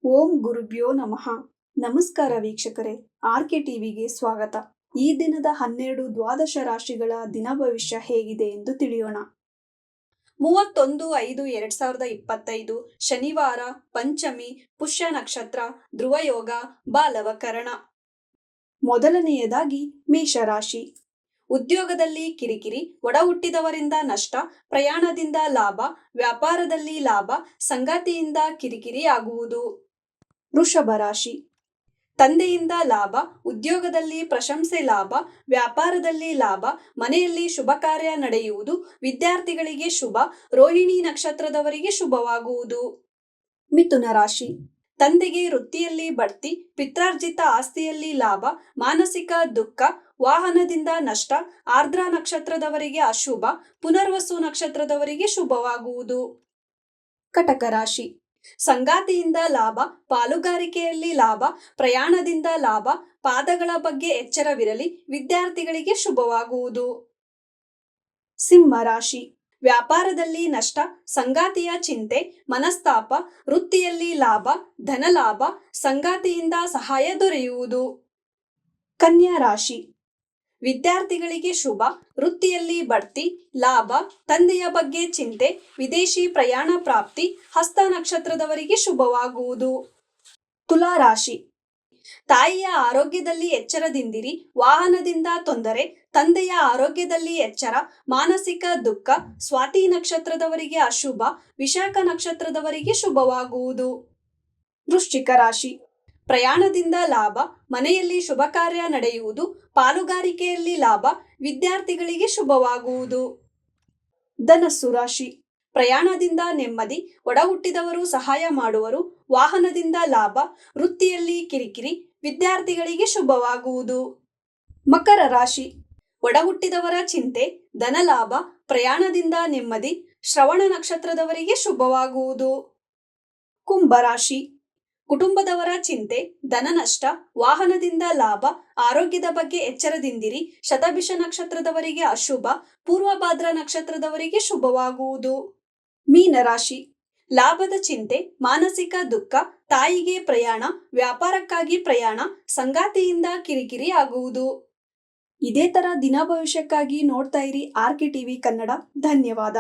ಓಂ ಗುರುಭ್ಯೋ ನಮಃ. ನಮಸ್ಕಾರ ವೀಕ್ಷಕರೇ, ಆರ್ಕೆ ಟಿವಿಗೆ ಸ್ವಾಗತ. ಈ ದಿನದ 12 ದ್ವಾದಶ ರಾಶಿಗಳ ದಿನ ಭವಿಷ್ಯ ಹೇಗಿದೆ ಎಂದು ತಿಳಿಯೋಣ. 31/5/2025 ಶನಿವಾರ, ಪಂಚಮಿ, ಪುಷ್ಯ ನಕ್ಷತ್ರ, ಧ್ರುವಯೋಗ, ಬಾಲವಕರಣ. ಮೊದಲನೆಯದಾಗಿ ಮೇಷರಾಶಿ. ಉದ್ಯೋಗದಲ್ಲಿ ಕಿರಿಕಿರಿ, ಒಡ ಹುಟ್ಟಿದವರಿಂದ ನಷ್ಟ, ಪ್ರಯಾಣದಿಂದ ಲಾಭ, ವ್ಯಾಪಾರದಲ್ಲಿ ಲಾಭ, ಸಂಗಾತಿಯಿಂದ ಕಿರಿಕಿರಿ ಆಗುವುದು. ವೃಷಭ ರಾಶಿ. ತಂದೆಯಿಂದ ಲಾಭ, ಉದ್ಯೋಗದಲ್ಲಿ ಪ್ರಶಂಸೆ ಲಾಭ, ವ್ಯಾಪಾರದಲ್ಲಿ ಲಾಭ, ಮನೆಯಲ್ಲಿ ಶುಭ ಕಾರ್ಯ ನಡೆಯುವುದು, ವಿದ್ಯಾರ್ಥಿಗಳಿಗೆ ಶುಭ, ರೋಹಿಣಿ ನಕ್ಷತ್ರದವರಿಗೆ ಶುಭವಾಗುವುದು. ಮಿಥುನ ರಾಶಿ. ತಂದೆಗೆ ವೃತ್ತಿಯಲ್ಲಿ ಬಡ್ತಿ, ಪಿತ್ರಾರ್ಜಿತ ಆಸ್ತಿಯಲ್ಲಿ ಲಾಭ, ಮಾನಸಿಕ ದುಃಖ, ವಾಹನದಿಂದ ನಷ್ಟ, ಆರ್ದ್ರ ನಕ್ಷತ್ರದವರಿಗೆ ಅಶುಭ, ಪುನರ್ವಸು ನಕ್ಷತ್ರದವರಿಗೆ ಶುಭವಾಗುವುದು. ಕಟಕ ರಾಶಿ. ಸಂಗಾತಿಯಿಂದ ಲಾಭ, ಪಾಲುಗಾರಿಕೆಯಲ್ಲಿ ಲಾಭ, ಪ್ರಯಾಣದಿಂದ ಲಾಭ, ಪಾದಗಳ ಬಗ್ಗೆ ಎಚ್ಚರವಿರಲಿ, ವಿದ್ಯಾರ್ಥಿಗಳಿಗೆ ಶುಭವಾಗುವುದು. ಸಿಂಹ ರಾಶಿ. ವ್ಯಾಪಾರದಲ್ಲಿ ನಷ್ಟ, ಸಂಗಾತಿಯ ಚಿಂತೆ, ಮನಸ್ತಾಪ, ವೃತ್ತಿಯಲ್ಲಿ ಲಾಭ, ಧನಲಾಭ, ಸಂಗಾತಿಯಿಂದ ಸಹಾಯ ದೊರೆಯುವುದು. ಕನ್ಯಾ ರಾಶಿ. ವಿದ್ಯಾರ್ಥಿಗಳಿಗೆ ಶುಭ, ವೃತ್ತಿಯಲ್ಲಿ ಬಡ್ತಿ, ಲಾಭ, ತಂದೆಯ ಬಗ್ಗೆ ಚಿಂತೆ, ವಿದೇಶಿ ಪ್ರಯಾಣ ಪ್ರಾಪ್ತಿ, ಹಸ್ತ ನಕ್ಷತ್ರದವರಿಗೆ ಶುಭವಾಗುವುದು. ತುಲಾ ರಾಶಿ. ತಾಯಿಯ ಆರೋಗ್ಯದಲ್ಲಿ ಎಚ್ಚರದಿಂದಿರಿ, ವಾಹನದಿಂದ ತೊಂದರೆ, ತಂದೆಯ ಆರೋಗ್ಯದಲ್ಲಿ ಎಚ್ಚರ, ಮಾನಸಿಕ ದುಃಖ, ಸ್ವಾತಿ ನಕ್ಷತ್ರದವರಿಗೆ ಅಶುಭ, ವಿಶಾಖ ನಕ್ಷತ್ರದವರಿಗೆ ಶುಭವಾಗುವುದು. ವೃಶ್ಚಿಕ ರಾಶಿ. ಪ್ರಯಾಣದಿಂದ ಲಾಭ, ಮನೆಯಲ್ಲಿ ಶುಭ ಕಾರ್ಯ ನಡೆಯುವುದು, ಪಾಲುಗಾರಿಕೆಯಲ್ಲಿ ಲಾಭ, ವಿದ್ಯಾರ್ಥಿಗಳಿಗೆ ಶುಭವಾಗುವುದು. ಧನಸ್ಸು ರಾಶಿ. ಪ್ರಯಾಣದಿಂದ ನೆಮ್ಮದಿ, ಒಡ ಹುಟ್ಟಿದವರು ಸಹಾಯ ಮಾಡುವರು, ವಾಹನದಿಂದ ಲಾಭ, ವೃತ್ತಿಯಲ್ಲಿ ಕಿರಿಕಿರಿ, ವಿದ್ಯಾರ್ಥಿಗಳಿಗೆ ಶುಭವಾಗುವುದು. ಮಕರ ರಾಶಿ. ಒಡ ಹುಟ್ಟಿದವರ ಚಿಂತೆ, ಧನಲಾಭ, ಪ್ರಯಾಣದಿಂದ ನೆಮ್ಮದಿ, ಶ್ರವಣ ನಕ್ಷತ್ರದವರಿಗೆ ಶುಭವಾಗುವುದು. ಕುಂಭರಾಶಿ. ಕುಟುಂಬದವರ ಚಿಂತೆ, ಧನ ನಷ್ಟ, ವಾಹನದಿಂದ ಲಾಭ, ಆರೋಗ್ಯದ ಬಗ್ಗೆ ಎಚ್ಚರದಿಂದಿರಿ, ಶತಭಿಷ ನಕ್ಷತ್ರದವರಿಗೆ ಅಶುಭ, ಪೂರ್ವಭಾದ್ರ ನಕ್ಷತ್ರದವರಿಗೆ ಶುಭವಾಗುವುದು. ಮೀನರಾಶಿ. ಲಾಭದ ಚಿಂತೆ, ಮಾನಸಿಕ ದುಃಖ, ತಾಯಿಗೆ ಪ್ರಯಾಣ, ವ್ಯಾಪಾರಕ್ಕಾಗಿ ಪ್ರಯಾಣ, ಸಂಗಾತಿಯಿಂದ ಕಿರಿಕಿರಿ ಆಗುವುದು. ಇದೇ ತರ ದಿನ ಭವಿಷ್ಯಕ್ಕಾಗಿ ನೋಡ್ತಾ ಇರಿ ಆರ್ಕೆ ಟಿವಿ ಕನ್ನಡ. ಧನ್ಯವಾದ.